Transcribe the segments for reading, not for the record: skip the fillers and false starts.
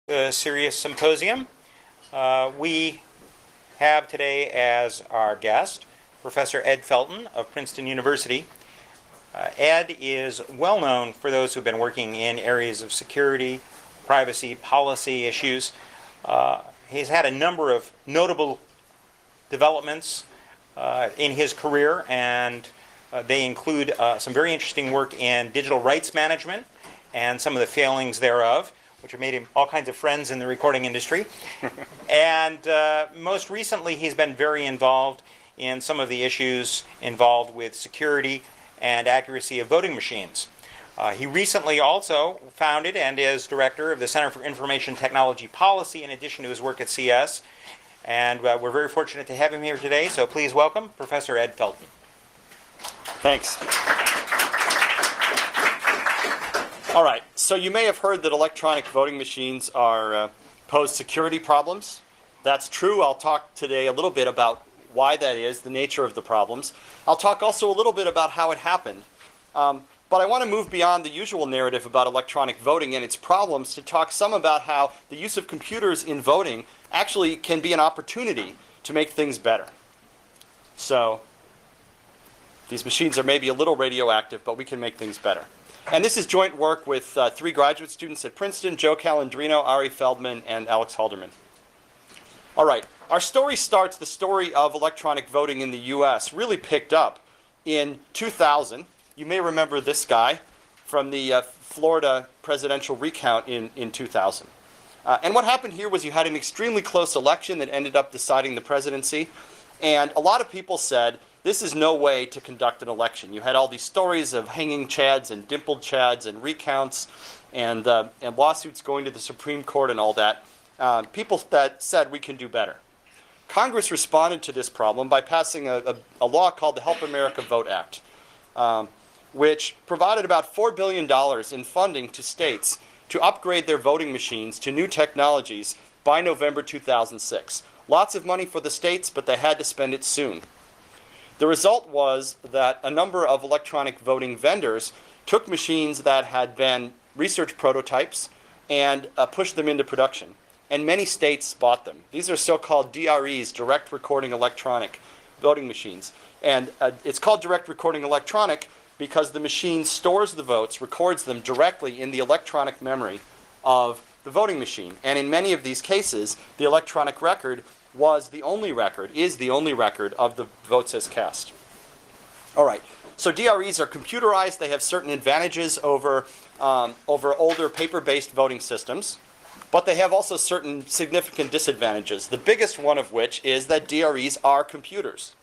The CERIAS Symposium. We have today as our guest Professor Ed Felton of Princeton University. Ed is well known for those who've been working in areas of security, privacy, policy issues. He's had a number of notable developments in his career, and they include some very interesting work in digital rights management and some of the failings thereof, which have made him all kinds of friends in the recording industry. And most recently, he's been very involved in some of the issues involved with security and accuracy of voting machines. He recently also founded and is director of the Center for Information Technology Policy, in addition to his work at CS. And we're very fortunate to have him here today, so please welcome Professor Ed Felton. Thanks. All right, so you may have heard that electronic voting machines pose security problems. That's true. I'll talk today a little bit about why that is, the nature of the problems. I'll talk also a little bit about how it happened. But I want to move beyond the usual narrative about electronic voting and its problems to talk some about how the use of computers in voting actually can be an opportunity to make things better. So these machines are maybe a little radioactive, but we can make things better. And this is joint work with 3 graduate students at Princeton: Joe Calandrino, Ari Feldman, and Alex Halderman. All right, our story starts, the story of electronic voting in the US really picked up in 2000. You may remember this guy from the Florida presidential recount in 2000. And what happened here was you had an extremely close election that ended up deciding the presidency. And a lot of people said, this is no way to conduct an election. You had all these stories of hanging chads and dimpled chads and recounts and lawsuits going to the Supreme Court and all that. People that said we can do better. Congress responded to this problem by passing a law called the Help America Vote Act, which provided about $4 billion in funding to states to upgrade their voting machines to new technologies by November 2006. Lots of money for the states, but they had to spend it soon. The result was that a number of electronic voting vendors took machines that had been research prototypes and pushed them into production. And many states bought them. These are so-called DREs, direct recording electronic voting machines. And it's called direct recording electronic because the machine stores the votes, records them directly in the electronic memory of the voting machine. And in many of these cases, the electronic record is the only record of the votes as cast. All right, so DREs are computerized. They have certain advantages over older paper-based voting systems, but they have also certain significant disadvantages, the biggest one of which is that DREs are computers.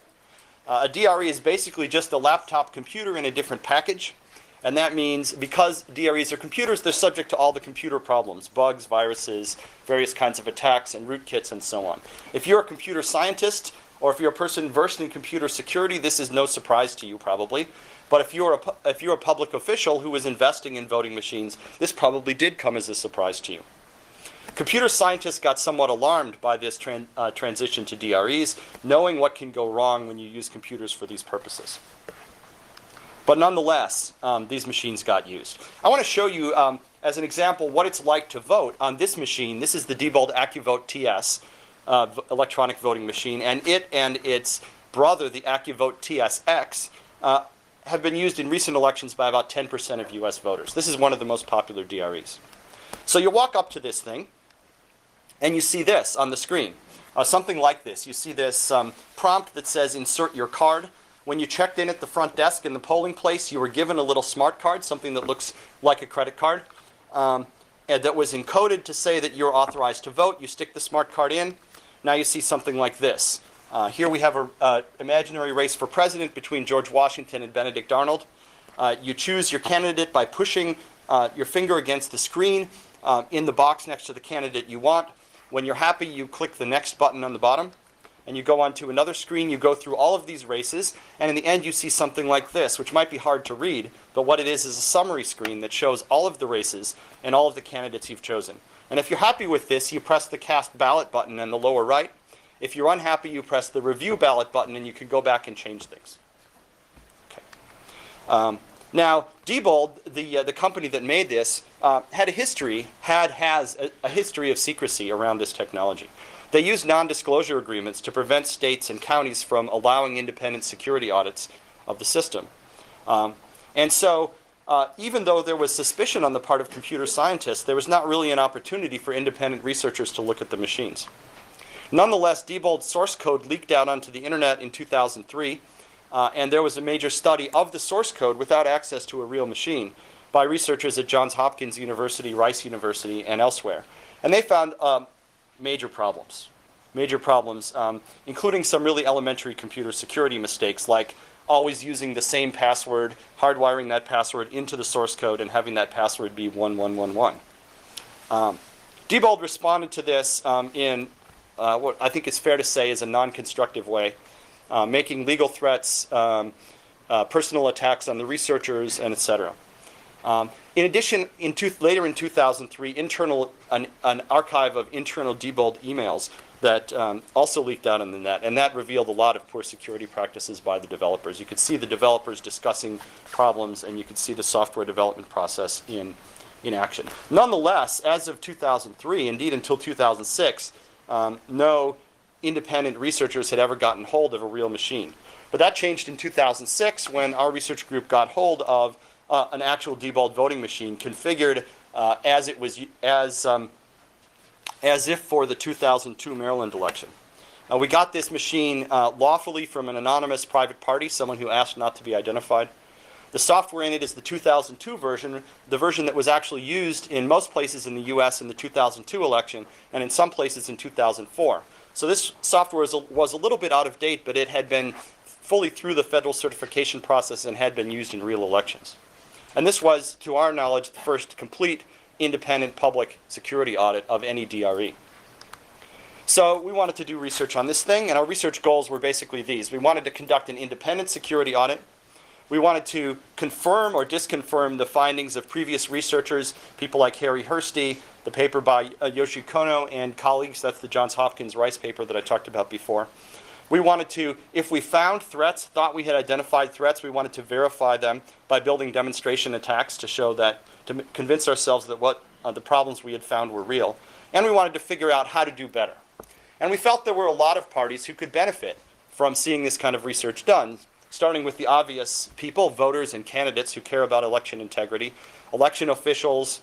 A DRE is basically just a laptop computer in a different package, and that means because DREs are computers, they're subject to all the computer problems, bugs, viruses, various kinds of attacks, and rootkits, and so on. If you're a computer scientist, or if you're a person versed in computer security, this is no surprise to you, probably. But if you're a public official who is investing in voting machines, this probably did come as a surprise to you. Computer scientists got somewhat alarmed by this transition to DREs, knowing what can go wrong when you use computers for these purposes. But nonetheless, these machines got used. I want to show you, as an example, what it's like to vote on this machine. This is the Diebold AccuVote TS electronic voting machine, and it and its brother, the AccuVote TSX, have been used in recent elections by about 10% of US voters. This is one of the most popular DREs. So you walk up to this thing, and you see this on the screen, something like this. You see this prompt that says, insert your card. When you checked in at the front desk in the polling place, you were given a little smart card, something that looks like a credit card, and that was encoded to say that you're authorized to vote. You stick the smart card in. Now you see something like this. Here we have an imaginary race for president between George Washington and Benedict Arnold. You choose your candidate by pushing your finger against the screen in the box next to the candidate you want. When you're happy, you click the next button on the bottom, and you go on to another screen. You go through all of these races, and in the end you see something like this, which might be hard to read, but what it is a summary screen that shows all of the races and all of the candidates you've chosen. And if you're happy with this, you press the cast ballot button in the lower right. If you're unhappy, you press the review ballot button, and you can go back and change things. Okay. Now, Diebold, the company that made this, has a history of secrecy around this technology. They used non-disclosure agreements to prevent states and counties from allowing independent security audits of the system. And so, even though there was suspicion on the part of computer scientists, there was not really an opportunity for independent researchers to look at the machines. Nonetheless, Diebold's source code leaked out onto the internet in 2003, and there was a major study of the source code without access to a real machine by researchers at Johns Hopkins University, Rice University, and elsewhere. And they found major problems, including some really elementary computer security mistakes, like always using the same password, hardwiring that password into the source code, and having that password be 1111. Diebold responded to this in what I think is fair to say is a non-constructive way, making legal threats, personal attacks on the researchers, and etc. In addition, later in 2003, an archive of internal Diebold emails that also leaked out on the net, and that revealed a lot of poor security practices by the developers. You could see the developers discussing problems, and you could see the software development process in action. Nonetheless, as of 2003, indeed until 2006, no independent researchers had ever gotten hold of a real machine. But that changed in 2006 when our research group got hold of an actual Diebold voting machine configured as if for the 2002 Maryland election. We got this machine lawfully from an anonymous private party, someone who asked not to be identified. The software in it is the 2002 version, the version that was actually used in most places in the US in the 2002 election, and in some places in 2004. So this software was a little bit out of date, but it had been fully through the federal certification process and had been used in real elections. And this was, to our knowledge, the first complete independent public security audit of any DRE. So we wanted to do research on this thing, and our research goals were basically these. We wanted to conduct an independent security audit. We wanted to confirm or disconfirm the findings of previous researchers, people like Harry Hursty, the paper by Yoshi Kono and colleagues. That's the Johns Hopkins Rice paper that I talked about before. We wanted to, if we found threats, thought we had identified threats, we wanted to verify them by building demonstration attacks to show that, to convince ourselves that the problems we had found were real. And we wanted to figure out how to do better. And we felt there were a lot of parties who could benefit from seeing this kind of research done, starting with the obvious people, voters and candidates who care about election integrity, election officials,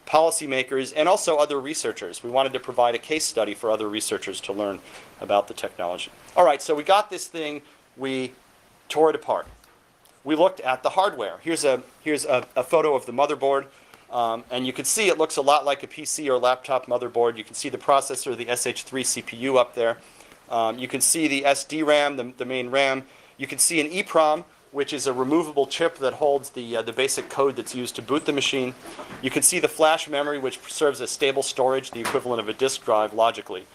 policymakers, and also other researchers. We wanted to provide a case study for other researchers to learn about the technology. All right, so we got this thing, we tore it apart. We looked at the hardware. Here's a photo of the motherboard, and you can see it looks a lot like a PC or laptop motherboard. You can see the processor, the SH3 CPU up there. You can see the SD-RAM, the main RAM. You can see an EEPROM, which is a removable chip that holds the basic code that's used to boot the machine. You can see the flash memory, which serves as stable storage, the equivalent of a disk drive logically,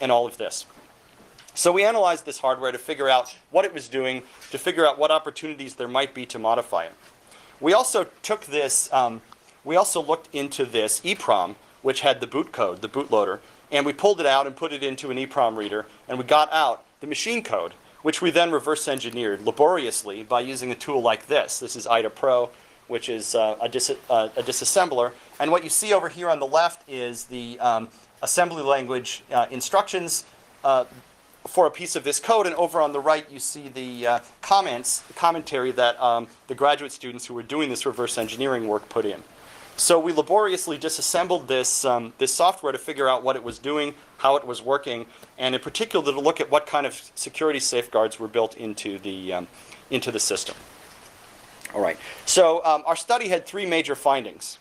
and all of this. So we analyzed this hardware to figure out what it was doing, to figure out what opportunities there might be to modify it. We also took this, we also looked into this EEPROM, which had the boot code, the bootloader, and we pulled it out and put it into an EEPROM reader, and we got out the machine code, which we then reverse engineered laboriously by using a tool like this. This is IDA Pro, which is a disassembler. And what you see over here on the left is the assembly language instructions for a piece of this code, and over on the right you see the commentary that the graduate students who were doing this reverse engineering work put in. So we laboriously disassembled this, this software to figure out what it was doing, how it was working, and in particular to look at what kind of security safeguards were built into the system. All right, so our study had three major findings.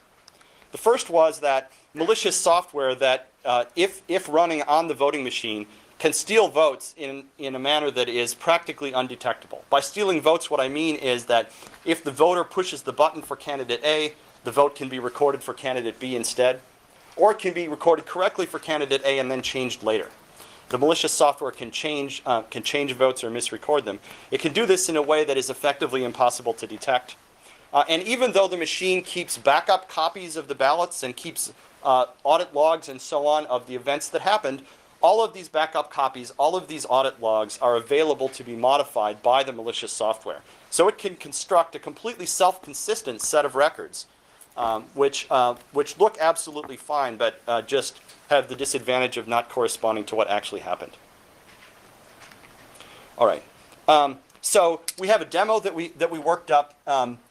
The first was that malicious software that, if running on the voting machine, can steal votes in a manner that is practically undetectable. By stealing votes, what I mean is that if the voter pushes the button for candidate A, the vote can be recorded for candidate B instead, or it can be recorded correctly for candidate A and then changed later. The malicious software can change votes or misrecord them. It can do this in a way that is effectively impossible to detect. And even though the machine keeps backup copies of the ballots and keeps audit logs and so on of the events that happened, all of these backup copies, all of these audit logs are available to be modified by the malicious software. So it can construct a completely self-consistent set of records, which look absolutely fine, but just have the disadvantage of not corresponding to what actually happened. All right. So we have a demo that we worked up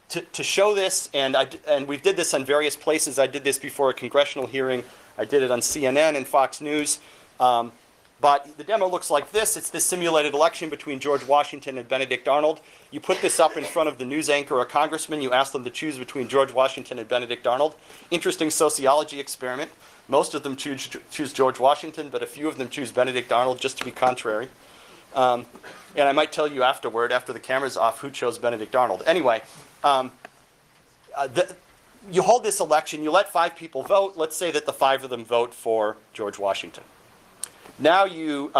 to show this, and we did this on various places. I did this before a congressional hearing. I did it on CNN and Fox News. But the demo looks like this. It's this simulated election between George Washington and Benedict Arnold. You put this up in front of the news anchor or congressman. You ask them to choose between George Washington and Benedict Arnold. Interesting sociology experiment. Most of them choose George Washington, but a few of them choose Benedict Arnold just to be contrary. And I might tell you afterward, after the camera's off, who chose Benedict Arnold. Anyway, you hold this election. You let 5 people vote. Let's say that the 5 of them vote for George Washington. Now you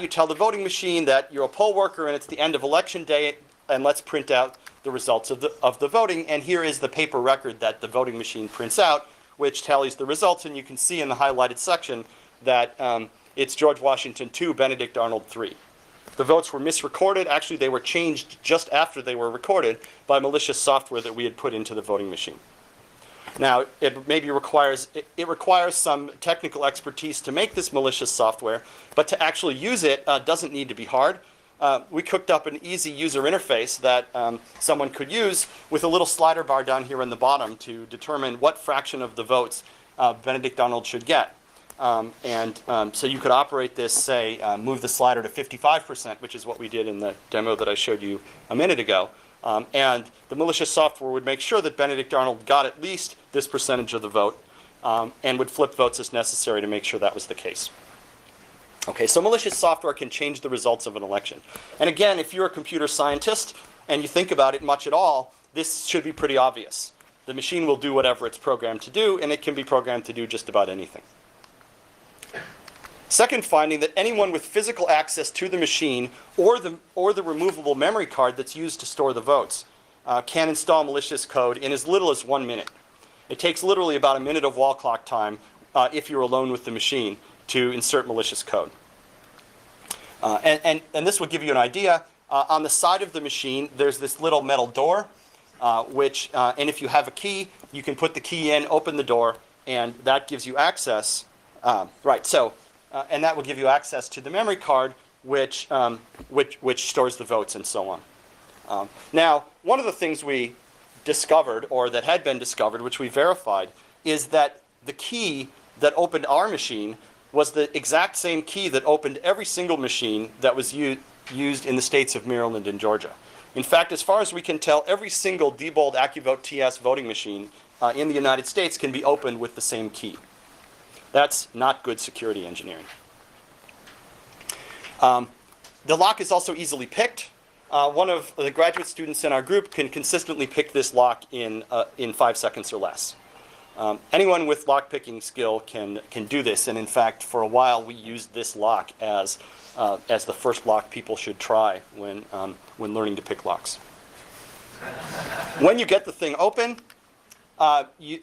tell the voting machine that you're a poll worker and it's the end of election day, and let's print out the results of the voting. And here is the paper record that the voting machine prints out, which tallies the results. And you can see in the highlighted section that it's George Washington 2, Benedict Arnold 3. The votes were misrecorded. Actually, they were changed just after they were recorded by malicious software that we had put into the voting machine. Now, it maybe requires some technical expertise to make this malicious software, but to actually use it doesn't need to be hard. We cooked up an easy user interface that someone could use with a little slider bar down here in the bottom to determine what fraction of the votes Benedict Arnold should get. So you could operate this, say, move the slider to 55%, which is what we did in the demo that I showed you a minute ago. And the malicious software would make sure that Benedict Arnold got at least this percentage of the vote, and would flip votes as necessary to make sure that was the case. Okay, so malicious software can change the results of an election. And again, if you're a computer scientist and you think about it much at all, this should be pretty obvious. The machine will do whatever it's programmed to do, and it can be programmed to do just about anything. Second finding, that anyone with physical access to the machine or the removable memory card that's used to store the votes can install malicious code in as little as 1 minute. It takes literally about a minute of wall clock time if you're alone with the machine to insert malicious code. And this will give you an idea. On the side of the machine, there's this little metal door, and if you have a key, you can put the key in, open the door, and that gives you access. And that will give you access to the memory card, which stores the votes and so on. Now, one of the things we discovered, or that had been discovered, which we verified, is that the key that opened our machine was the exact same key that opened every single machine that was used in the states of Maryland and Georgia. In fact, as far as we can tell, every single Diebold AccuVote TS voting machine in the United States can be opened with the same key. That's not good security engineering. The lock is also easily picked. One of the graduate students in our group can consistently pick this lock in 5 seconds or less. Anyone with lock picking skill can do this, and in fact, for a while we used this lock as the first lock people should try when learning to pick locks. When you get the thing open,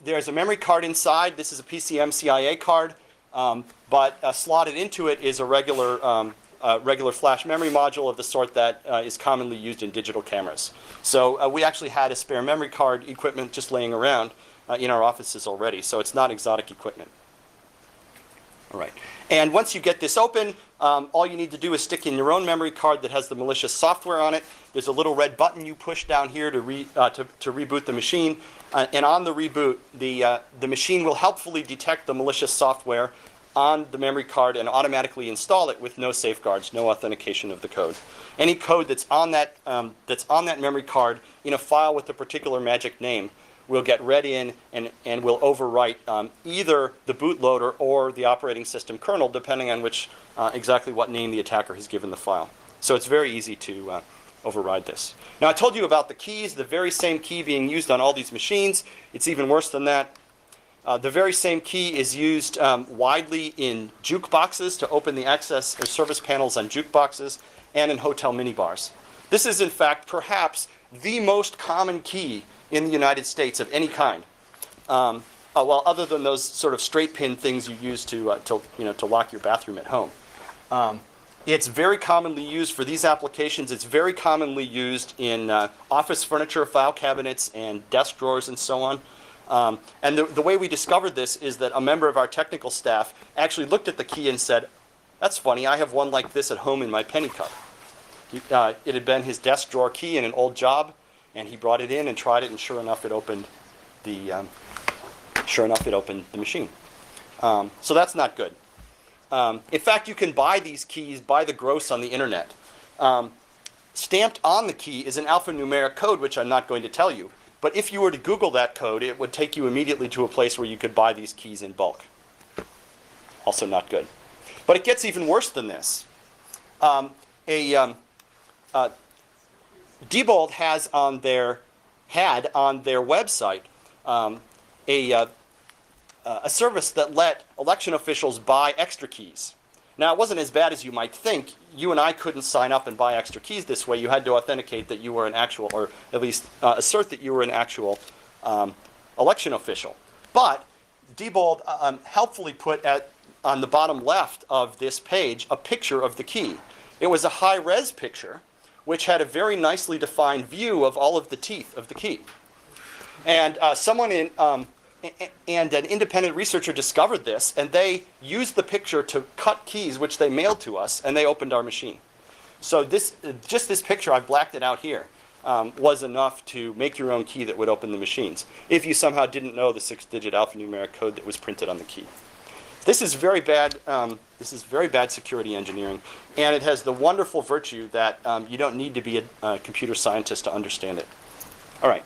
there's a memory card inside. This is a PCM CIA card, but slotted into it is a regular flash memory module of the sort that is commonly used in digital cameras. So we actually had a spare memory card equipment just laying around in our offices already, so it's not exotic equipment. All right. And once you get this open, all you need to do is stick in your own memory card that has the malicious software on it. There's a little red button you push down here to reboot the machine. And on the reboot, the machine will helpfully detect the malicious software on the memory card and automatically install it with no safeguards, no authentication of the code. Any code that's on that memory card in a file with a particular magic name will get read in and will overwrite either the bootloader or the operating system kernel, depending on exactly what name the attacker has given the file. So it's very easy to override this. Now, I told you about the keys, the very same key being used on all these machines. It's even worse than that. The very same key is used widely in jukeboxes to open the access or service panels on jukeboxes and in hotel minibars. This is, in fact, perhaps the most common key in the United States of any kind. well, other than those sort of straight pin things you use to lock your bathroom at home. It's very commonly used for these applications. It's very commonly used in office furniture, file cabinets, and desk drawers, and so on. And the way we discovered this is that a member of our technical staff actually looked at the key and said, "That's funny, I have one like this at home in my penny cup." It had been his desk drawer key in an old job, and he brought it in and tried it, and sure enough, it opened the machine. So that's not good. In fact, you can buy these keys by the gross on the internet. Stamped on the key is an alphanumeric code, which I'm not going to tell you. But if you were to Google that code, it would take you immediately to a place where you could buy these keys in bulk. Also not good. But it gets even worse than this. Diebold had on their website a service that let election officials buy extra keys. Now, it wasn't as bad as you might think. You and I couldn't sign up and buy extra keys this way. You had to authenticate that you were an actual, or at least assert that you were an actual election official. But Diebold helpfully put on the bottom left of this page a picture of the key. It was a high-res picture, which had a very nicely defined view of all of the teeth of the key. And and an independent researcher discovered this, and they used the picture to cut keys, which they mailed to us, and they opened our machine. So just this picture, I've blacked it out here, was enough to make your own key that would open the machines, if you somehow didn't know the 6-digit alphanumeric code that was printed on the key. This is very bad. This is very bad security engineering, and it has the wonderful virtue that you don't need to be a computer scientist to understand it. All right,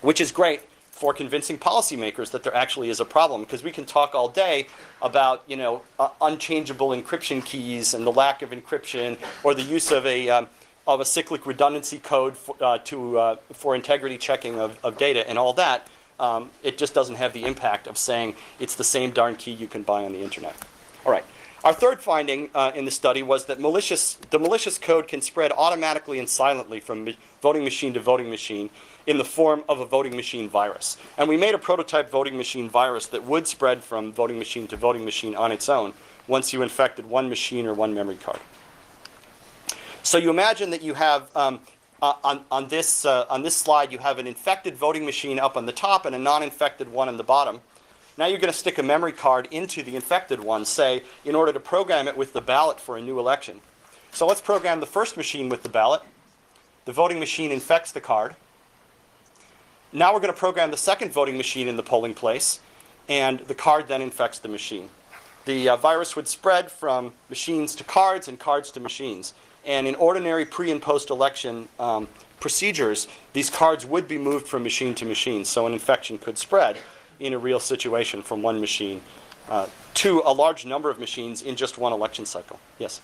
which is great for convincing policymakers that there actually is a problem, because we can talk all day about unchangeable encryption keys and the lack of encryption, or the use of a cyclic redundancy code for integrity checking of data and all that. It just doesn't have the impact of saying it's the same darn key you can buy on the internet. All right. Our third finding in the study was that the malicious code can spread automatically and silently from voting machine to voting machine in the form of a voting machine virus. And we made a prototype voting machine virus that would spread from voting machine to voting machine on its own once you infected one machine or one memory card. So you imagine that you have, on this slide, you have an infected voting machine up on the top and a non-infected one on the bottom. Now you're going to stick a memory card into the infected one, say, in order to program it with the ballot for a new election. So let's program the first machine with the ballot. The voting machine infects the card. Now we're going to program the second voting machine in the polling place, and the card then infects the machine. The virus would spread from machines to cards and cards to machines. And in ordinary pre- and post-election procedures, these cards would be moved from machine to machine, so an infection could spread in a real situation from one machine to a large number of machines in just one election cycle. Yes?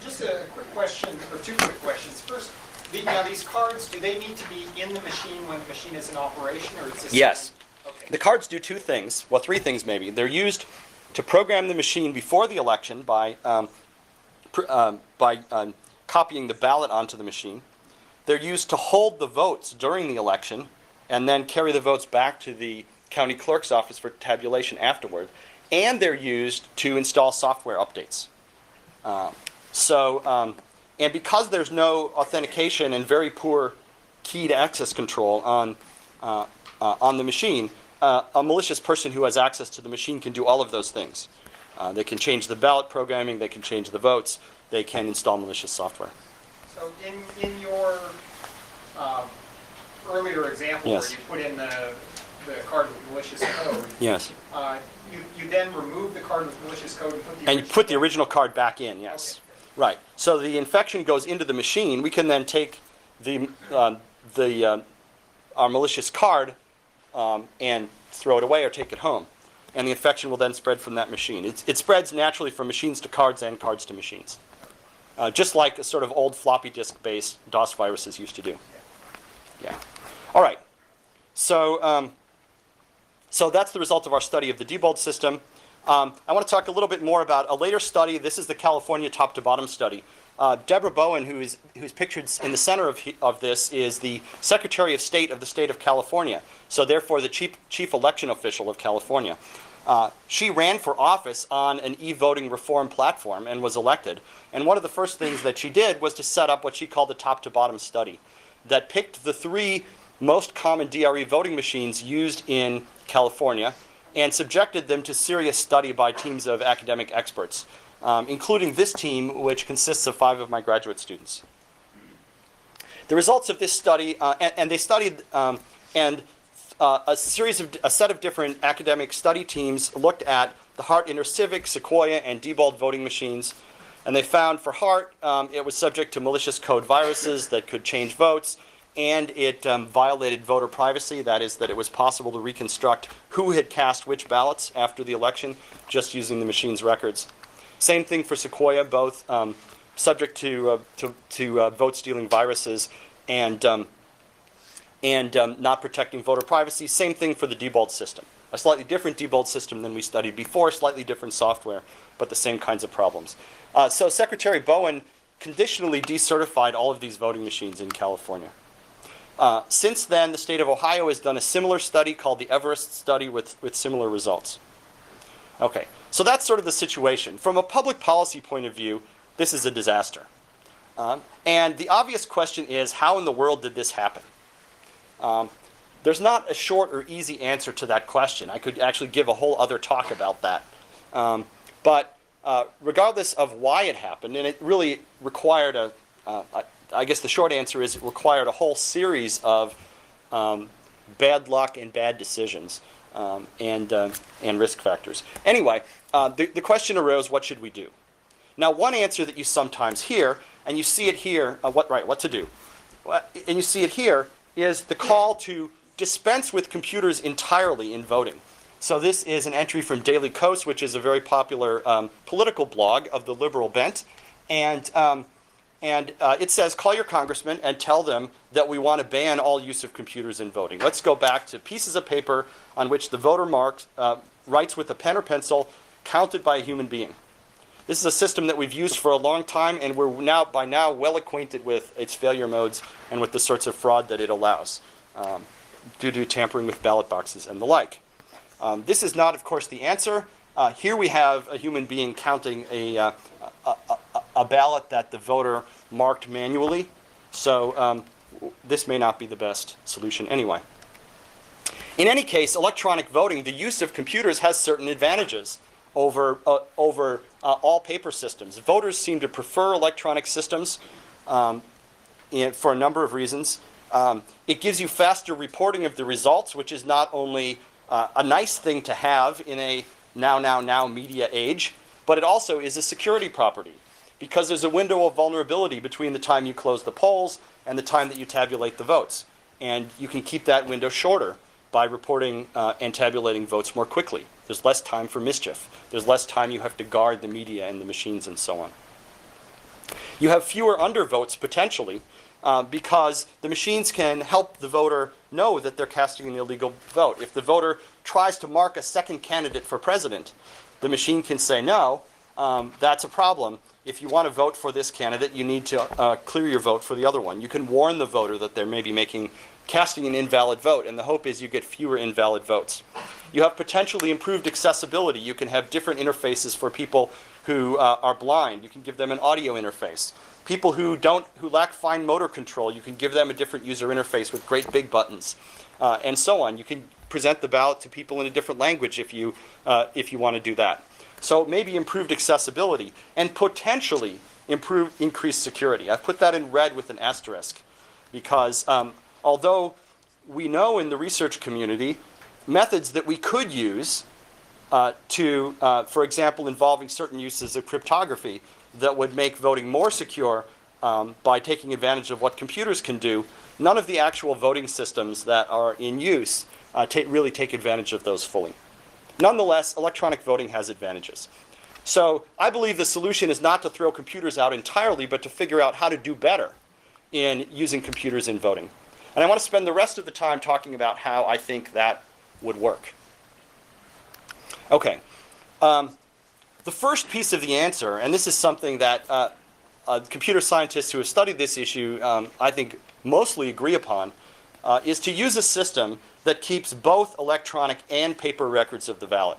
Just a quick question, or two quick questions. First, these cards, do they need to be in the machine when the machine is in operation, or is this? Yes. Okay. The cards do two things, well, three things maybe. They're used to program the machine before the election by copying the ballot onto the machine. They're used to hold the votes during the election and then carry the votes back to the county clerk's office for tabulation afterward. And they're used to install software updates. And because there's no authentication and very poor keyed access control on the machine, a malicious person who has access to the machine can do all of those things. They can change the ballot programming, they can change the votes, they can install malicious software. So in your earlier example, Yes. where you put in the card with malicious code, Yes. you then remove the card with malicious code and put the And you original put the original card back in, yes. Okay. Right. So the infection goes into the machine. We can then take our malicious card and throw it away or take it home. And the infection will then spread from that machine. It spreads naturally from machines to cards and cards to machines. Just like a sort of old floppy disk-based DOS viruses used to do. Yeah. All right. So, so that's the result of our study of the Diebold system. I want to talk a little bit more about a later study. This is the California top-to-bottom study. Deborah Bowen, who's pictured in the center of this, is the Secretary of State of the state of California, so therefore the chief election official of California. She ran for office on an e-voting reform platform and was elected. And one of the first things that she did was to set up what she called the top-to-bottom study that picked the 3 most common DRE voting machines used in California and subjected them to serious study by teams of academic experts, including this team, which consists of 5 of my graduate students. The results of this study, and they studied, a set of different academic study teams looked at the HART InterCivic, Sequoia, and Diebold voting machines. And they found for HART, it was subject to malicious code viruses that could change votes, and it violated voter privacy. That is, that it was possible to reconstruct who had cast which ballots after the election just using the machine's records. Same thing for Sequoia, both subject to vote-stealing viruses and not protecting voter privacy. Same thing for the Diebold system. A slightly different Diebold system than we studied before, slightly different software, but the same kinds of problems. So Secretary Bowen conditionally decertified all of these voting machines in California. Since then, the state of Ohio has done a similar study called the Everest study with similar results. Okay, so that's sort of the situation. From a public policy point of view, this is a disaster. And the obvious question is, how in the world did this happen? There's not a short or easy answer to that question. I could actually give a whole other talk about that. But regardless of why it happened, and it really required I guess the short answer is it required a whole series of bad luck and bad decisions and risk factors. Anyway, the question arose, what should we do? Now, one answer that you sometimes hear, and you see it here, what to do? And you see it here, is the call to dispense with computers entirely in voting. So this is an entry from Daily Kos, which is a very popular political blog of the liberal bent. And it says, call your congressman and tell them that we want to ban all use of computers in voting. Let's go back to pieces of paper on which the voter writes with a pen or pencil, counted by a human being. This is a system that we've used for a long time, and we're by now well acquainted with its failure modes and with the sorts of fraud that it allows due to tampering with ballot boxes and the like. This is not, of course, the answer. Here we have a human being counting a ballot that the voter marked manually. So this may not be the best solution anyway. In any case, electronic voting, the use of computers has certain advantages over all paper systems. Voters seem to prefer electronic systems for a number of reasons. It gives you faster reporting of the results, which is not only a nice thing to have in a now media age, but it also is a security property because there's a window of vulnerability between the time you close the polls and the time that you tabulate the votes. And you can keep that window shorter by reporting and tabulating votes more quickly. There's less time for mischief. There's less time you have to guard the media and the machines and so on. You have fewer undervotes potentially because the machines can help the voter know that they're casting an illegal vote. If the voter tries to mark a second candidate for president, the machine can say, no, that's a problem. If you want to vote for this candidate, you need to clear your vote for the other one. You can warn the voter that they're maybe casting an invalid vote, and the hope is you get fewer invalid votes. You have potentially improved accessibility. You can have different interfaces for people who are blind. You can give them an audio interface. People who lack fine motor control, you can give them a different user interface with great big buttons, and so on. You can present the ballot to people in a different language if you want to do that. So maybe improved accessibility and potentially increased security. I've put that in red with an asterisk because although we know in the research community methods that we could use for example, involving certain uses of cryptography that would make voting more secure by taking advantage of what computers can do, none of the actual voting systems that are in use really take advantage of those fully. Nonetheless, electronic voting has advantages. So I believe the solution is not to throw computers out entirely, but to figure out how to do better in using computers in voting. And I want to spend the rest of the time talking about how I think that would work. Okay, The first piece of the answer, and this is something that computer scientists who have studied this issue, I think, mostly agree upon, is to use a system that keeps both electronic and paper records of the ballot.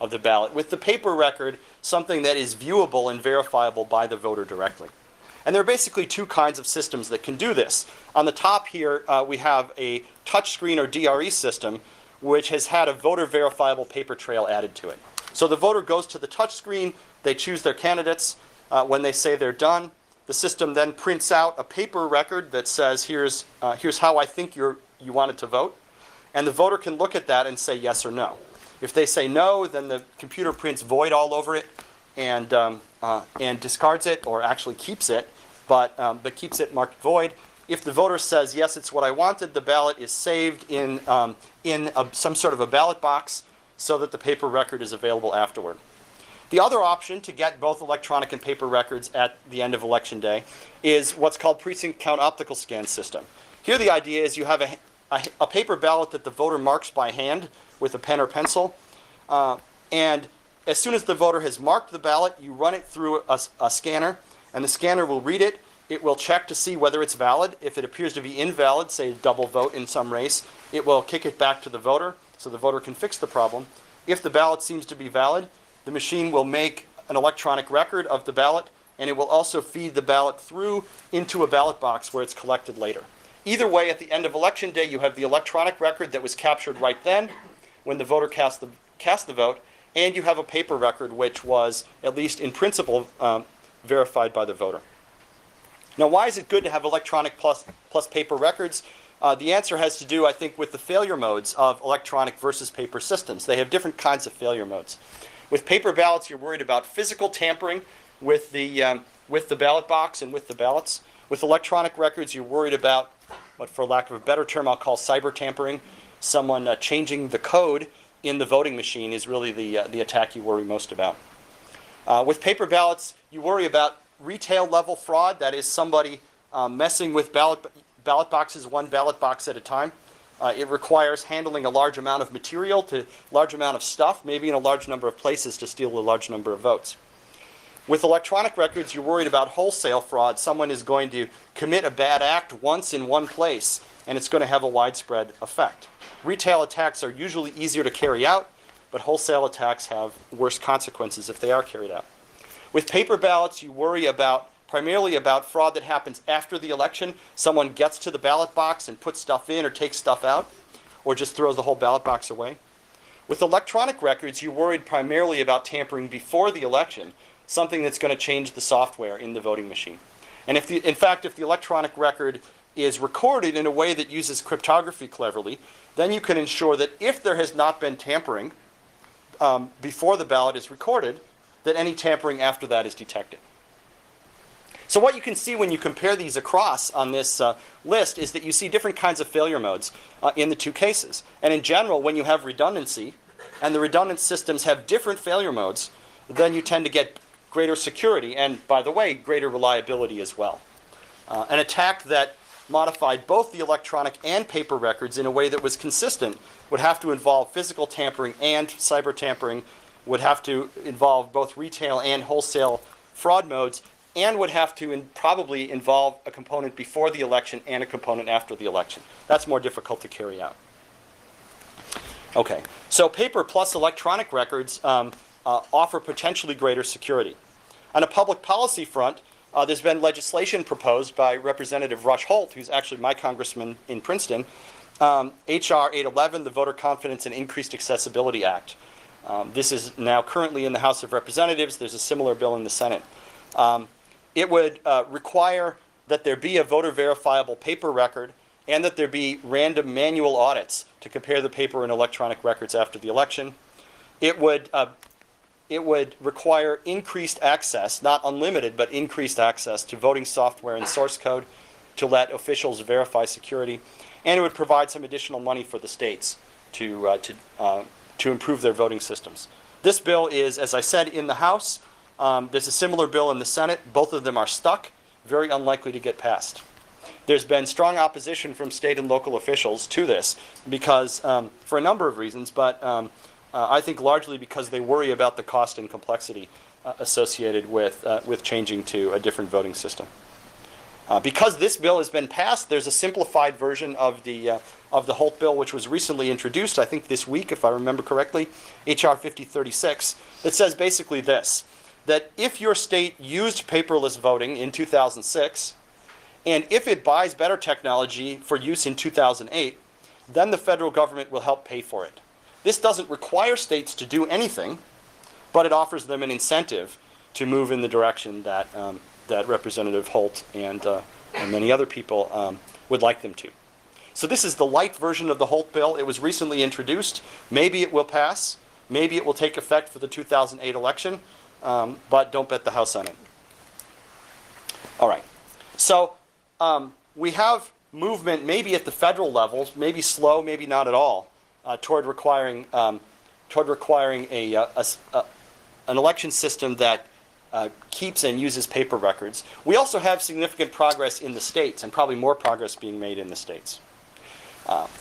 With the paper record, something that is viewable and verifiable by the voter directly. And there are basically two kinds of systems that can do this. On the top here, we have a touchscreen or DRE system, which has had a voter verifiable paper trail added to it. So the voter goes to the touchscreen, they choose their candidates. When they say they're done, the system then prints out a paper record that says, here's how I think you wanted to vote. And the voter can look at that and say yes or no. If they say no, then the computer prints void all over it and discards it, or actually keeps it, but keeps it marked void. If the voter says, yes, it's what I wanted, the ballot is saved in some sort of a ballot box so that the paper record is available afterward. The other option to get both electronic and paper records at the end of Election Day is what's called precinct count optical scan system. Here the idea is you have a paper ballot that the voter marks by hand with a pen or pencil, and as soon as the voter has marked the ballot, you run it through a scanner, and the scanner will read it. It will check to see whether it's valid. If it appears to be invalid, say a double vote in some race, it will kick it back to the voter so the voter can fix the problem. If the ballot seems to be valid, the machine will make an electronic record of the ballot, and it will also feed the ballot through into a ballot box where it's collected later. Either way, at the end of Election Day, you have the electronic record that was captured right then when the voter cast the vote, and you have a paper record which was, at least in principle, verified by the voter. Now, why is it good to have electronic plus paper records? The answer has to do, I think, with the failure modes of electronic versus paper systems. They have different kinds of failure modes. With paper ballots, you're worried about physical tampering with the ballot box and with the ballots. With electronic records, you're worried about what, for lack of a better term, I'll call cyber tampering. Someone changing the code in the voting machine is really the attack you worry most about. With paper ballots, you worry about retail level fraud, that is somebody messing with ballot boxes, one ballot box at a time. It requires handling a large amount of material to a large amount of stuff, maybe in a large number of places to steal a large number of votes. With electronic records, you're worried about wholesale fraud. Someone is going to commit a bad act once in one place, and it's going to have a widespread effect. Retail attacks are usually easier to carry out, but wholesale attacks have worse consequences if they are carried out. With paper ballots, you worry primarily about fraud that happens after the election. Someone gets to the ballot box and puts stuff in or takes stuff out, or just throws the whole ballot box away. With electronic records, you're worried primarily about tampering before the election, something that's going to change the software in the voting machine. And in fact, if the electronic record is recorded in a way that uses cryptography cleverly, then you can ensure that if there has not been tampering before the ballot is recorded, that any tampering after that is detected. So what you can see when you compare these across on this list is that you see different kinds of failure modes in the two cases. And in general, when you have redundancy, and the redundant systems have different failure modes, then you tend to get greater security, and by the way, greater reliability as well. An attack that modified both the electronic and paper records in a way that was consistent would have to involve physical tampering and cyber tampering, would have to involve both retail and wholesale fraud modes, and would have to probably involve a component before the election and a component after the election. That's more difficult to carry out. Okay, so paper plus electronic records offer potentially greater security. On a public policy front, there's been legislation proposed by Representative Rush Holt, who's actually my congressman in Princeton, H.R. 811, the Voter Confidence and Increased Accessibility Act. This is now currently in the House of Representatives. There's a similar bill in the Senate. It would require that there be a voter verifiable paper record and that there be random manual audits to compare the paper and electronic records after the election. It would require increased access, not unlimited, but increased access to voting software and source code to let officials verify security. And it would provide some additional money for the states to improve their voting systems. This bill is, as I said, in the House. There's a similar bill in the Senate. Both of them are stuck, very unlikely to get passed. There's been strong opposition from state and local officials to this because, for a number of reasons, but I think largely because they worry about the cost and complexity associated with changing to a different voting system. Because this bill has been passed, there's a simplified version of the Holt bill, which was recently introduced, I think this week, if I remember correctly, H.R. 5036, that says basically this, that if your state used paperless voting in 2006, and if it buys better technology for use in 2008, then the federal government will help pay for it. This doesn't require states to do anything, but it offers them an incentive to move in the direction that, that Representative Holt and many other people would like them to. So this is the light version of the Holt bill. It was recently introduced. Maybe it will pass. Maybe it will take effect for the 2008 election, but don't bet the house on it. All right. So we have movement maybe at the federal level, maybe slow, maybe not at all, toward requiring an election system that keeps and uses paper records. We also have significant progress in the states, and probably more progress being made in the states.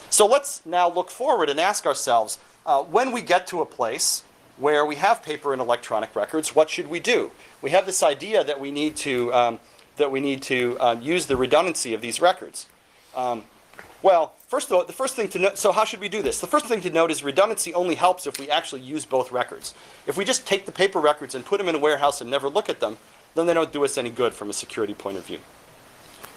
So let's now look forward and ask ourselves, when we get to a place where we have paper and electronic records, what should we do? We have this idea that we need to use the redundancy of these records. Well, first of all, the first thing to note, so how should we do this? The first thing to note is redundancy only helps if we actually use both records. If we just take the paper records and put them in a warehouse and never look at them, then they don't do us any good from a security point of view.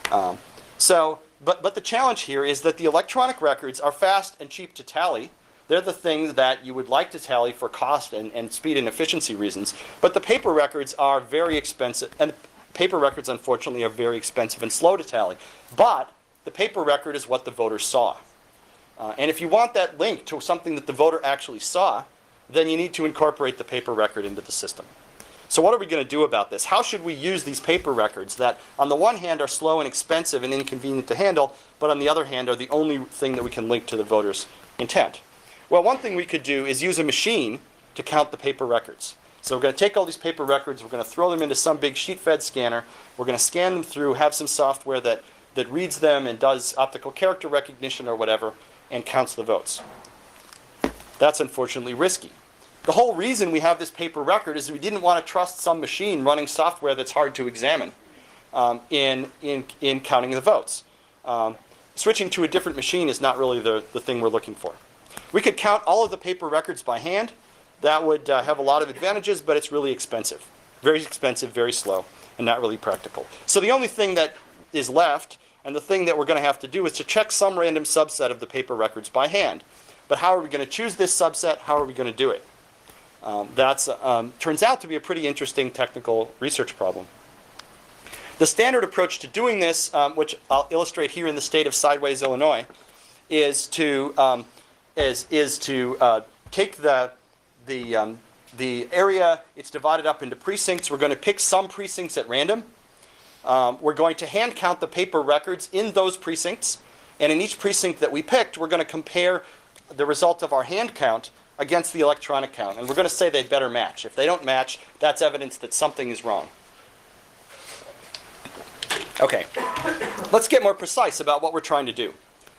But the challenge here is that the electronic records are fast and cheap to tally. They're the things that you would like to tally for cost and speed and efficiency reasons. But the paper records are very expensive, and paper records, unfortunately, are very expensive and slow to tally. But the paper record is what the voter saw. And if you want that link to something that the voter actually saw, then you need to incorporate the paper record into the system. So what are we going to do about this? How should we use these paper records that, on the one hand, are slow and expensive and inconvenient to handle, but on the other hand, are the only thing that we can link to the voter's intent? Well, one thing we could do is use a machine to count the paper records. So we're going to take all these paper records, we're going to throw them into some big sheet-fed scanner, we're going to scan them through, have some software that reads them and does optical character recognition or whatever, and counts the votes. That's unfortunately risky. The whole reason we have this paper record is we didn't want to trust some machine running software that's hard to examine in counting the votes. Switching to a different machine is not really the thing we're looking for. We could count all of the paper records by hand. That would have a lot of advantages, but it's really expensive. Very expensive, very slow, and not really practical. So the only thing that is left, and the thing that we're going to have to do, is to check some random subset of the paper records by hand. But how are we going to choose this subset? How are we going to do it? That turns out to be a pretty interesting technical research problem. The standard approach to doing this, which I'll illustrate here in the state of Sideways, Illinois, is to take the area. It's divided up into precincts. We're going to pick some precincts at random. We're going to hand count the paper records in those precincts, and in each precinct that we picked, we're going to compare the result of our hand count against the electronic count, and we're going to say they'd better match. If they don't match, that's evidence that something is wrong. Okay, let's get more precise about what we're trying to do.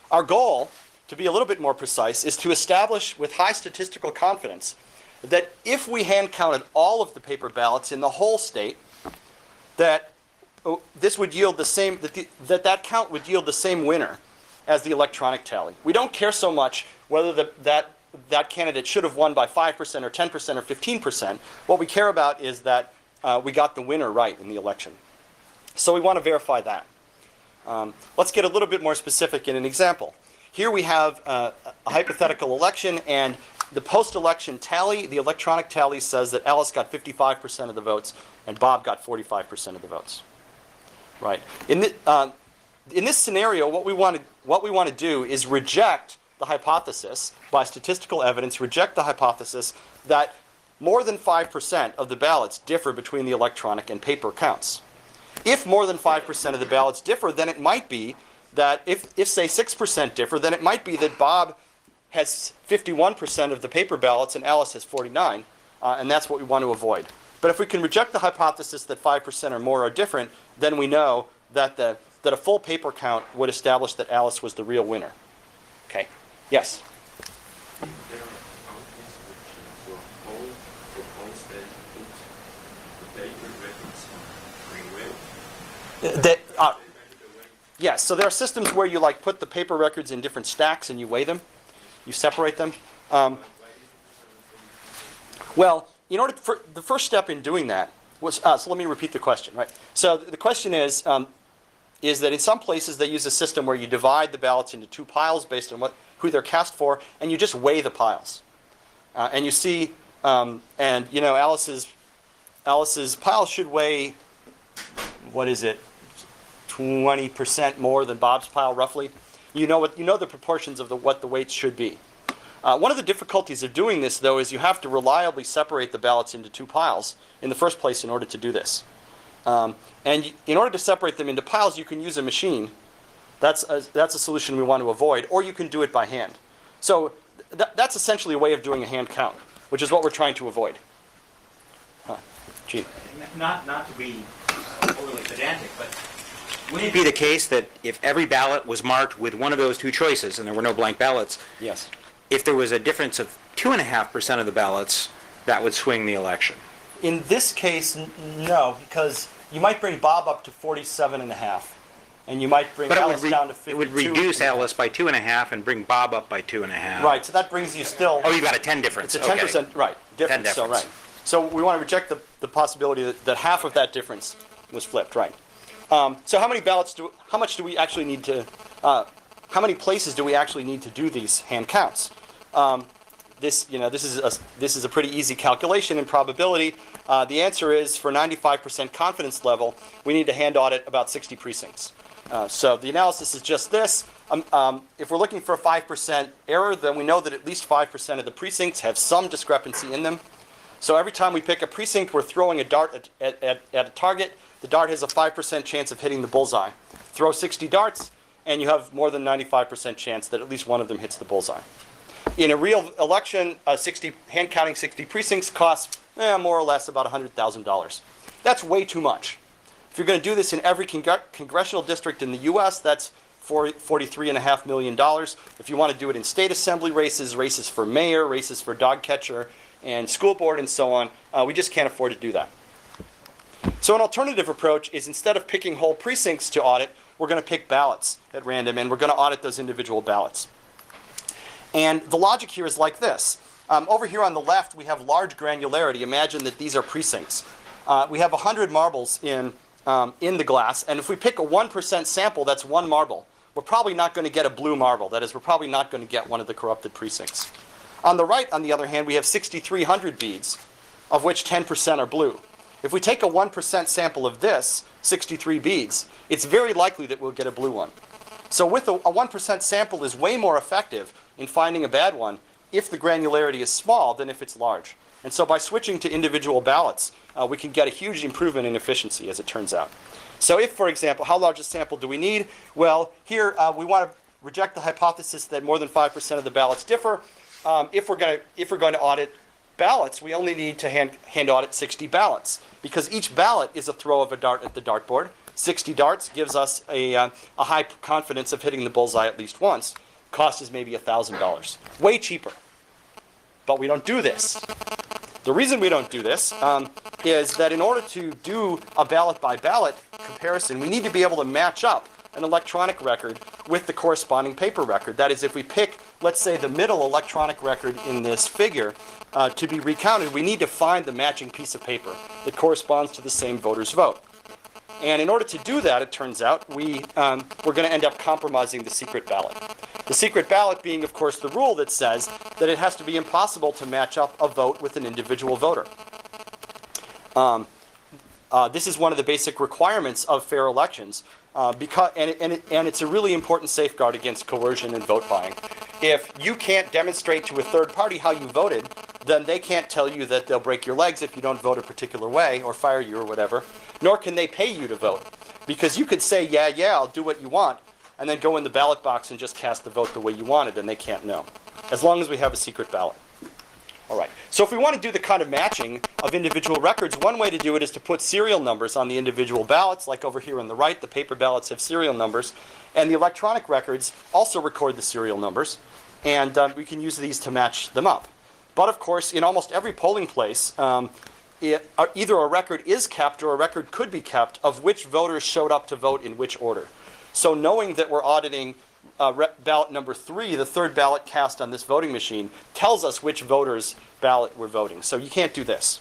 Our goal, to be a little bit more precise, is to establish with high statistical confidence that if we hand counted all of the paper ballots in the whole state, that this would yield the same, that count would yield the same winner as the electronic tally. We don't care so much whether that candidate should have won by 5% or 10% or 15%. What we care about is that we got the winner right in the election. So we want to verify that. Let's get a little bit more specific in an example. Here we have a hypothetical election, and the post-election tally, the electronic tally, says that Alice got 55% of the votes and Bob got 45% of the votes. Right. In this scenario, what we want to do is reject the hypothesis, by statistical evidence, reject the hypothesis that more than 5% of the ballots differ between the electronic and paper counts. If more than 5% of the ballots differ, then it might be that if say 6% differ, then it might be that Bob has 51% of the paper ballots and Alice has 49, and that's what we want to avoid. But if we can reject the hypothesis that 5% or more are different, then we know that a full paper count would establish that Alice was the real winner. Okay. Yes? Yes, so there are systems where you like put the paper records in different stacks and you weigh them, you separate them. Well, in order for the first step in doing that was, so let me repeat the question, right? So the question is that in some places they use a system where you divide the ballots into two piles based on who they're cast for, and you just weigh the piles. And you see, and you know, Alice's pile should weigh, what is it, 20% more than Bob's pile, roughly. You know the proportions of what the weights should be. One of the difficulties of doing this, though, is you have to reliably separate the ballots into two piles in the first place in order to do this. And in order to separate them into piles, you can use a machine. That's a solution we want to avoid, or you can do it by hand. So that's essentially a way of doing a hand count, which is what we're trying to avoid. Gene. Not to be overly pedantic, but wouldn't it be the case that if every ballot was marked with one of those two choices and there were no blank ballots, Yes. if there was a difference of 2.5% of the ballots, that would swing the election? In this case, no, because you might bring Bob up to 47.5, and you might bring Alice down to 52. It would reduce Alice by 2.5 and bring Bob up by 2.5. Right, so that brings you still. Oh, you got a 10 difference. It's a 10%, right, difference, so difference. right. So we want to reject the possibility that half of that difference was flipped, right. So how many ballots how many places do we actually need to do these hand counts? This is a pretty easy calculation in probability. The answer is, for 95% confidence level, we need to hand audit about 60 precincts. So the analysis is just this. If we're looking for a 5% error, then we know that at least 5% of the precincts have some discrepancy in them. So every time we pick a precinct, we're throwing a dart at a target. The dart has a 5% chance of hitting the bullseye. Throw 60 darts, and you have more than 95% chance that at least one of them hits the bullseye. In a real election, hand counting 60 precincts costs more or less about $100,000. That's way too much. If you're going to do this in every congressional district in the U.S., that's $43.5 million. If you want to do it in state assembly races, races for mayor, races for dog catcher, and school board, and so on, we just can't afford to do that. So an alternative approach is, instead of picking whole precincts to audit, we're going to pick ballots at random, and we're going to audit those individual ballots. And the logic here is like this. Over here on the left, we have large granularity. Imagine that these are precincts. We have 100 marbles in the glass, and if we pick a 1% sample, that's one marble. We're probably not going to get a blue marble. That is, we're probably not going to get one of the corrupted precincts. On the right, on the other hand, we have 6,300 beads, of which 10% are blue. If we take a 1% sample of this, 63 beads, it's very likely that we'll get a blue one. So with a 1% sample is way more effective in finding a bad one if the granularity is small than if it's large. And so by switching to individual ballots, we can get a huge improvement in efficiency, as it turns out. So if, for example, how large a sample do we need? Well, here we want to reject the hypothesis that more than 5% of the ballots differ. If we're going to audit ballots, we only need to hand audit 60 ballots, because each ballot is a throw of a dart at the dartboard. 60 darts gives us a high confidence of hitting the bullseye at least once. Cost is maybe $1,000. Way cheaper. But we don't do this. The reason we don't do this is that in order to do a ballot-by-ballot comparison, we need to be able to match up an electronic record with the corresponding paper record. That is, if we pick, let's say, the middle electronic record in this figure to be recounted, we need to find the matching piece of paper that corresponds to the same voter's vote. And in order to do that, it turns out, we're going to end up compromising the secret ballot. The secret ballot being, of course, the rule that says that it has to be impossible to match up a vote with an individual voter. This is one of the basic requirements of fair elections, and it's a really important safeguard against coercion and vote buying. If you can't demonstrate to a third party how you voted, then they can't tell you that they'll break your legs if you don't vote a particular way or fire you or whatever, nor can they pay you to vote. Because you could say, yeah, I'll do what you want, and then go in the ballot box and just cast the vote the way you wanted, and they can't know, as long as we have a secret ballot. All right. So if we want to do the kind of matching of individual records, one way to do it is to put serial numbers on the individual ballots, like over here on the right. The paper ballots have serial numbers, and the electronic records also record the serial numbers, and we can use these to match them up. But of course, in almost every polling place, either a record is kept or a record could be kept of which voters showed up to vote in which order. So knowing that we're auditing ballot number 3, the third ballot cast on this voting machine, tells us which voters' ballot we're voting. So you can't do this.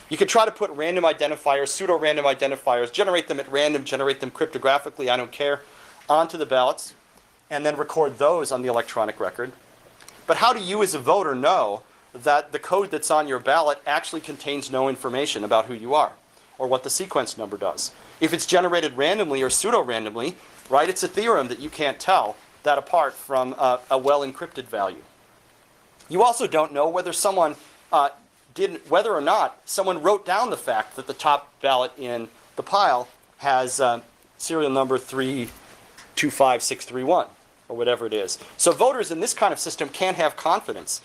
You could try to put random identifiers, pseudo-random identifiers, generate them at random, generate them cryptographically, I don't care, onto the ballots, and then record those on the electronic record. But how do you as a voter know that the code that's on your ballot actually contains no information about who you are or what the sequence number does? If it's generated randomly or pseudo-randomly, right, it's a theorem that you can't tell that apart from a well-encrypted value. You also don't know whether someone whether or not someone wrote down the fact that the top ballot in the pile has serial number 325631 or whatever it is. So voters in this kind of system can't have confidence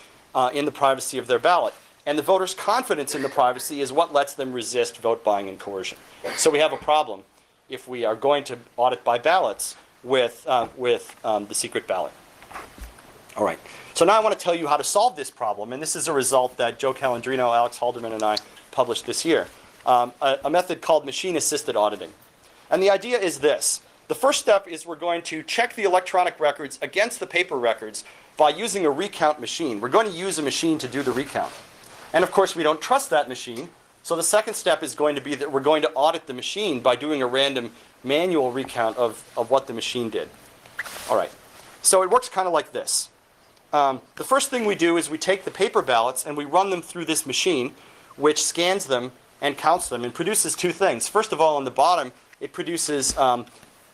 in the privacy of their ballot. And the voters' confidence in the privacy is what lets them resist vote buying and coercion. So we have a problem if we are going to audit by ballots with the secret ballot. All right. So now I want to tell you how to solve this problem. And this is a result that Joe Calandrino, Alex Halderman, and I published this year. A method called machine-assisted auditing. And the idea is this. The first step is we're going to check the electronic records against the paper records by using a recount machine. We're going to use a machine to do the recount. And of course, we don't trust that machine. So the second step is going to be that we're going to audit the machine by doing a random manual recount of what the machine did. All right. So it works kind of like this. The first thing we do is we take the paper ballots and we run them through this machine, which scans them and counts them and produces two things. First of all, on the bottom, it produces an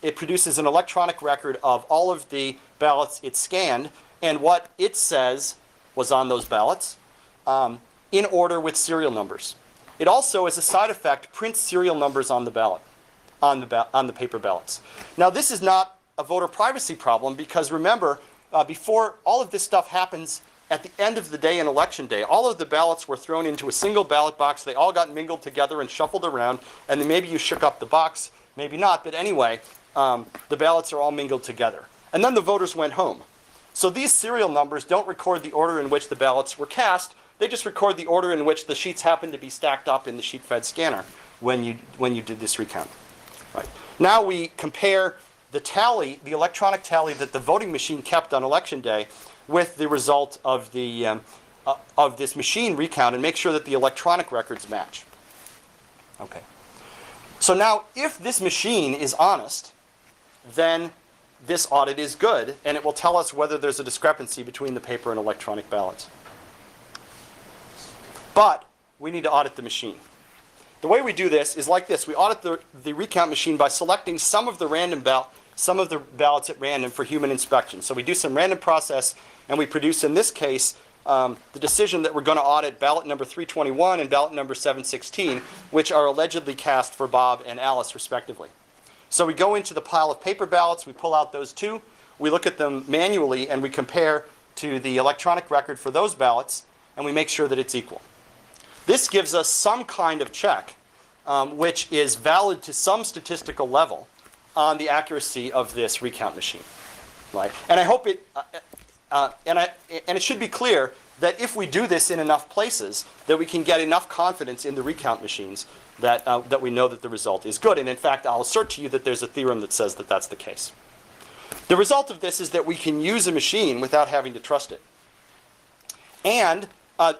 electronic record of all of the ballots it scanned and what it says was on those ballots in order with serial numbers. It also, as a side effect, prints serial numbers on the ballot, on the paper ballots. Now, this is not a voter privacy problem because remember, before all of this stuff happens at the end of the day in election day, all of the ballots were thrown into a single ballot box. They all got mingled together and shuffled around, and then maybe you shook up the box, maybe not, but anyway, the ballots are all mingled together. And then the voters went home. So these serial numbers don't record the order in which the ballots were cast. They just record the order in which the sheets happen to be stacked up in the sheet-fed scanner when you did this recount. Right. Now we compare the tally, the electronic tally that the voting machine kept on election day with the result of this machine recount and make sure that the electronic records match. Okay. So now if this machine is honest, then this audit is good and it will tell us whether there's a discrepancy between the paper and electronic ballots. But we need to audit the machine. The way we do this is like this. We audit the recount machine by selecting some of the ballots at random for human inspection. So we do some random process, and we produce, in this case, the decision that we're going to audit ballot number 321 and ballot number 716, which are allegedly cast for Bob and Alice, respectively. So we go into the pile of paper ballots, we pull out those two, we look at them manually, and we compare to the electronic record for those ballots, and we make sure that it's equal. This gives us some kind of check, which is valid to some statistical level on the accuracy of this recount machine, right? And I hope it, and it should be clear that if we do this in enough places, that we can get enough confidence in the recount machines that we know that the result is good. And in fact, I'll assert to you that there's a theorem that says that that's the case. The result of this is that we can use a machine without having to trust it. And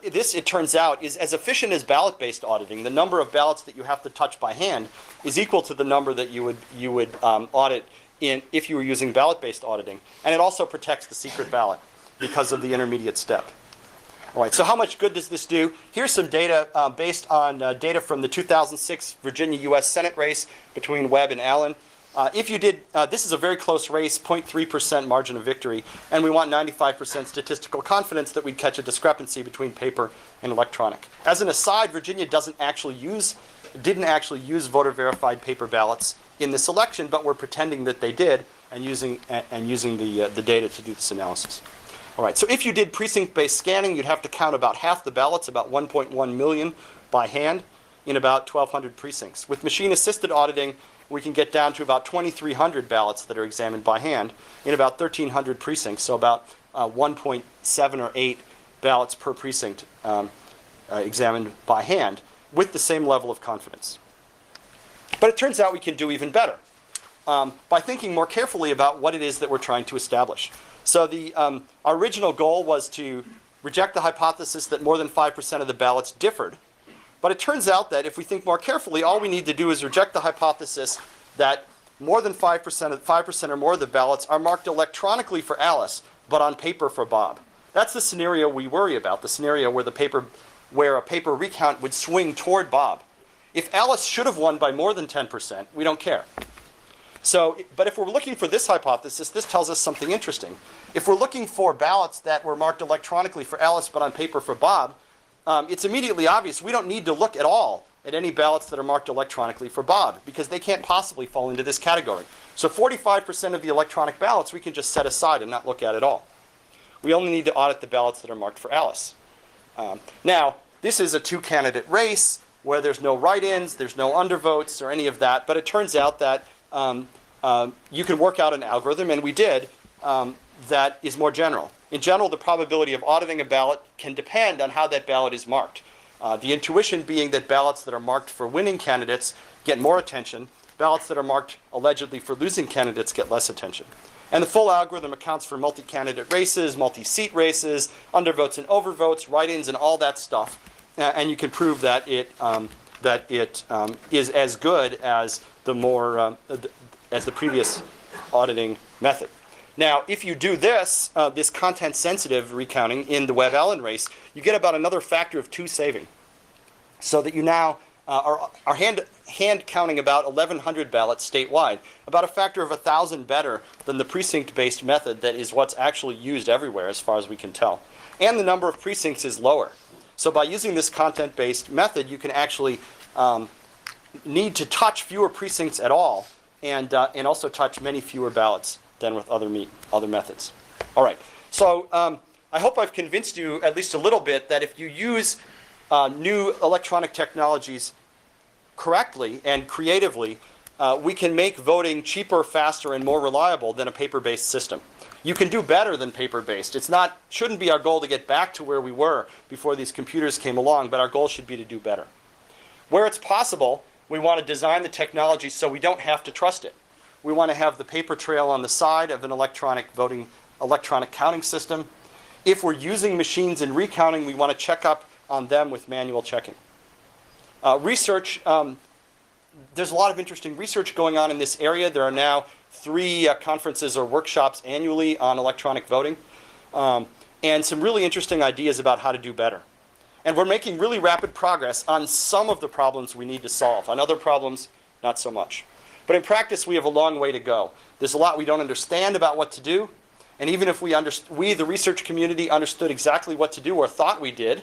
this, it turns out, is as efficient as ballot-based auditing. The number of ballots that you have to touch by hand is equal to the number that you would audit if you were using ballot-based auditing. And it also protects the secret ballot because of the intermediate step. All right, so how much good does this do? Here's some data based on data from the 2006 Virginia U.S. Senate race between Webb and Allen. If you did, this is a very close race, 0.3% margin of victory, and we want 95% statistical confidence that we'd catch a discrepancy between paper and electronic. As an aside, Virginia didn't actually use voter-verified paper ballots in this election, but we're pretending that they did and using the data to do this analysis. All right, so if you did precinct-based scanning, you'd have to count about half the ballots, about 1.1 million, by hand in about 1,200 precincts. With machine-assisted auditing, we can get down to about 2,300 ballots that are examined by hand in about 1,300 precincts, so about 1.7 or 8 ballots per precinct examined by hand. with the same level of confidence. But it turns out we can do even better by thinking more carefully about what it is that we're trying to establish. So our original goal was to reject the hypothesis that more than 5% of the ballots differed. But it turns out that if we think more carefully, all we need to do is reject the hypothesis that more than 5% or more of the ballots are marked electronically for Alice, but on paper for Bob. That's the scenario we worry about, the scenario where a paper recount would swing toward Bob. If Alice should have won by more than 10%, we don't care. But if we're looking for this hypothesis, this tells us something interesting. If we're looking for ballots that were marked electronically for Alice but on paper for Bob, it's immediately obvious we don't need to look at all at any ballots that are marked electronically for Bob, because they can't possibly fall into this category. So 45% of the electronic ballots we can just set aside and not look at all. We only need to audit the ballots that are marked for Alice. Now, this is a two-candidate race where there's no write-ins, there's no undervotes or any of that, but it turns out that you can work out an algorithm, and we did, that is more general. In general, the probability of auditing a ballot can depend on how that ballot is marked. The intuition being that ballots that are marked for winning candidates get more attention, ballots that are marked allegedly for losing candidates get less attention. And the full algorithm accounts for multi-candidate races, multi-seat races, undervotes and overvotes, write-ins, and all that stuff. And you can prove that it is as good as as the previous auditing method. Now, if you do this, this content-sensitive recounting in the Webb-Allen race, you get about another factor of 2 saving. So that you now are hand counting about 1,100 ballots statewide, about a factor of 1,000 better than the precinct-based method that is what's actually used everywhere as far as we can tell. And the number of precincts is lower. So by using this content-based method, you can actually need to touch fewer precincts at all, and also touch many fewer ballots than with other methods. All right. So I hope I've convinced you at least a little bit that if you use new electronic technologies correctly and creatively, we can make voting cheaper, faster, and more reliable than a paper-based system. You can do better than paper-based. Shouldn't be our goal to get back to where we were before these computers came along, but our goal should be to do better. Where it's possible, we want to design the technology so we don't have to trust it. We want to have the paper trail on the side of an electronic counting system. If we're using machines in recounting, we want to check up on them with manual checking. Research, there's a lot of interesting research going on in this area. There are now 3 conferences or workshops annually on electronic voting, and some really interesting ideas about how to do better. And we're making really rapid progress on some of the problems we need to solve. On other problems, not so much. But in practice, we have a long way to go. There's a lot we don't understand about what to do. And even if we, the research community, understood exactly what to do or thought we did,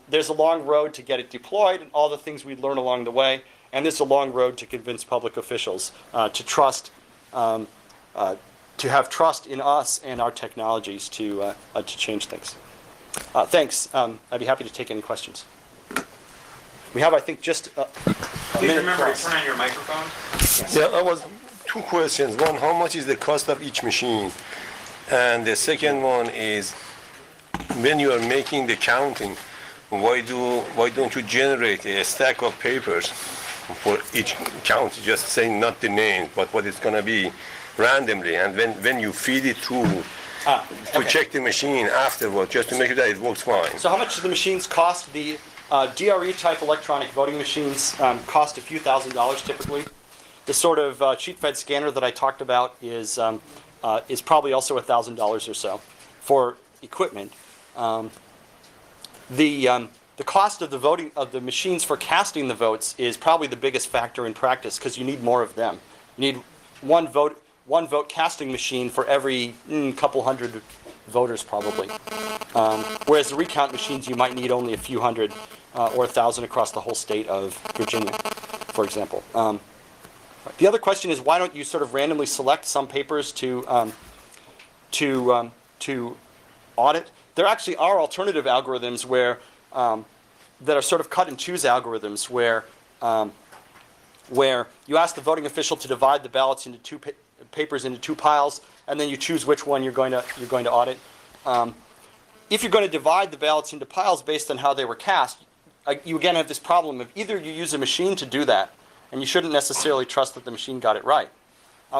there's a long road to get it deployed and all the things we learn along the way. And there's a long road to convince public officials to have trust in us and our technologies to change things. Thanks. I'd be happy to take any questions. We have, I think, just a Please minute remember to plus. turn on your microphone. Yeah, I was 2 questions. One, how much is the cost of each machine? And the second one is, when you are making the counting, why don't you generate a stack of papers for each count, just saying not the name, but what it's going to be randomly, and when you feed it through to check the machine afterward, just to make sure that it works fine. So how much do the machines cost? The DRE-type electronic voting machines cost a few $1,000s typically. The sort of sheet-fed scanner that I talked about is probably also $1,000 or so for equipment. The cost of the machines for casting the votes is probably the biggest factor in practice because you need more of them. You need one vote casting machine for every couple hundred voters probably. Whereas the recount machines, you might need only a few hundred or 1,000 across the whole state of Virginia, for example. The other question is, why don't you sort of randomly select some papers to audit? There actually are alternative algorithms that are sort of cut and choose algorithms where you ask the voting official to divide the ballots into papers into 2 piles, and then you choose which one you're going to audit. If you're going to divide the ballots into piles based on how they were cast, you again have this problem of either you use a machine to do that, and you shouldn't necessarily trust that the machine got it right,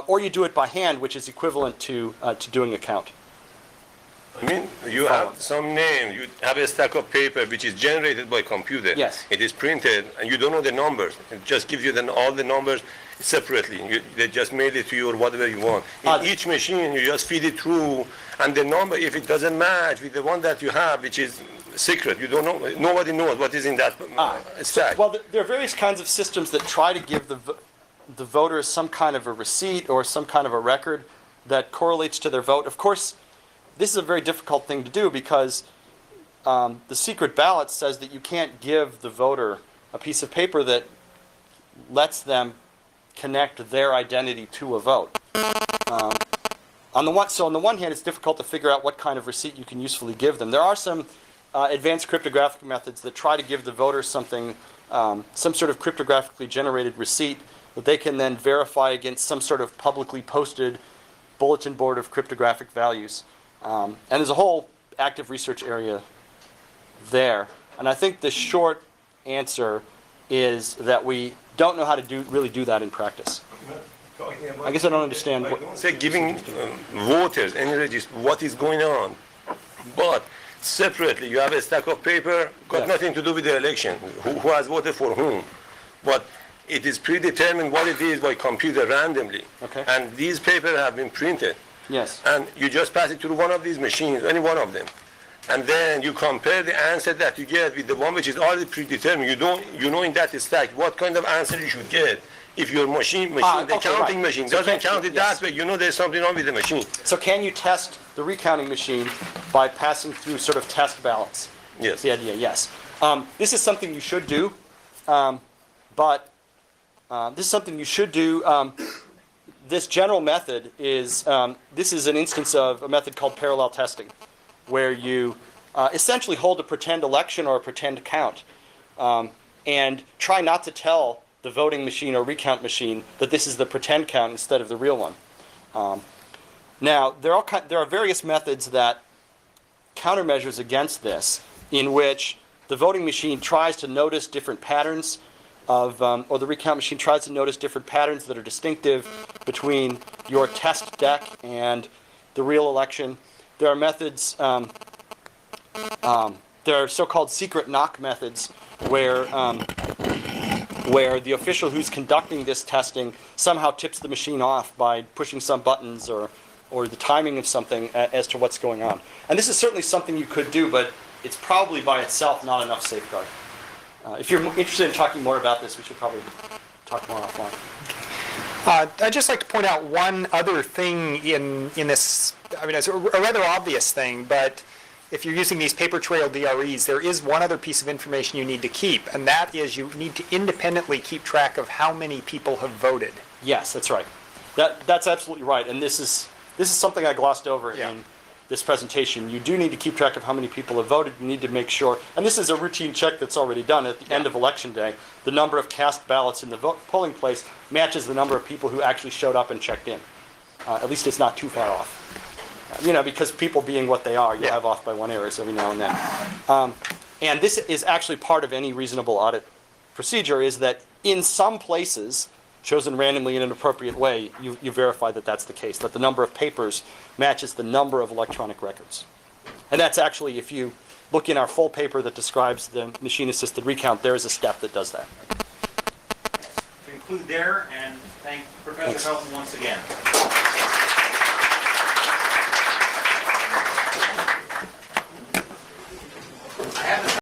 or you do it by hand, which is equivalent to doing a count. I mean, you have some name, you have a stack of paper which is generated by computer. Yes. It is printed, and you don't know the numbers. It just gives you all the numbers separately. They just made it to you or whatever you want. In each machine, you just feed it through, and the number, if it doesn't match with the one that you have, which is secret, you don't know, nobody knows what is in that stack. Well, there are various kinds of systems that try to give the voters some kind of a receipt or some kind of a record that correlates to their vote. Of course, this is a very difficult thing to do because the secret ballot says that you can't give the voter a piece of paper that lets them connect their identity to a vote. On the one hand, it's difficult to figure out what kind of receipt you can usefully give them. There are some advanced cryptographic methods that try to give the voter something, some sort of cryptographically generated receipt that they can then verify against some sort of publicly posted bulletin board of cryptographic values. And there's a whole active research area there. And I think the short answer is that we don't know how to really do that in practice. I guess I don't understand. Say giving voters any register what is going on, but separately you have a stack of paper, got nothing to do with the election, who has voted for whom, but it is predetermined what it is by computer randomly. Okay. And these papers have been printed. Yes. And you just pass it through one of these machines, any one of them. And then you compare the answer that you get with the one which is already predetermined. You know in that stack what kind of answer you should get. If your machine, the counting machine doesn't count it that way, you know there's something wrong with the machine. So can you test the recounting machine by passing through sort of test ballots? Yes. The idea, yes. This is something you should do, This general method is, this is an instance of a method called parallel testing, where you essentially hold a pretend election or a pretend count and try not to tell the voting machine or recount machine that this is the pretend count instead of the real one. Now, there are various methods that countermeasures against this, in which the voting machine tries to notice different patterns or the recount machine tries to notice different patterns that are distinctive between your test deck and the real election. There are methods, there are so-called secret knock methods where the official who's conducting this testing somehow tips the machine off by pushing some buttons or the timing of something as to what's going on. And this is certainly something you could do, but it's probably by itself not enough safeguard. If you're interested in talking more about this, we should probably talk more offline. I'd just like to point out one other thing in this. I mean, it's a rather obvious thing, but if you're using these paper trail DREs, there is one other piece of information you need to keep, and that is you need to independently keep track of how many people have voted. Yes, that's right. That's absolutely right, and this is something I glossed over in this presentation. You do need to keep track of how many people have voted. You need to make sure, and this is a routine check that's already done at the end of election day. The number of cast ballots in the polling place matches the number of people who actually showed up and checked in. At least it's not too far off. Because people being what they are, you have off by one errors every now and then. And this is actually part of any reasonable audit procedure, is that in some places, chosen randomly in an appropriate way, you verify that that's the case, that the number of papers matches the number of electronic records. And that's actually, if you look in our full paper that describes the machine-assisted recount, there is a step that does that. To conclude there, and thank Professor Felton once again.